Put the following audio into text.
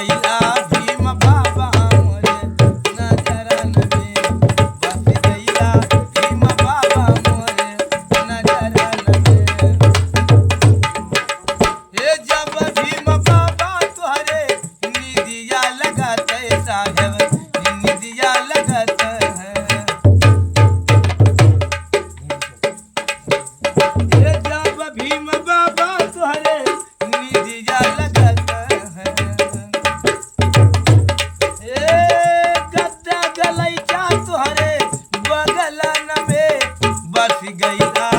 गईला भीम बाबा मोरे नजरन में बस गईला भीम बाबा मोरे नजरन में हे जब भीम बाबा तुहरे निदिया लगत है साहेब निदिया लगत है ये जब भीम बाबा तुहरे निदिया लगत है ए गद्दा गलैचा तुहरे बगलन में बस गईला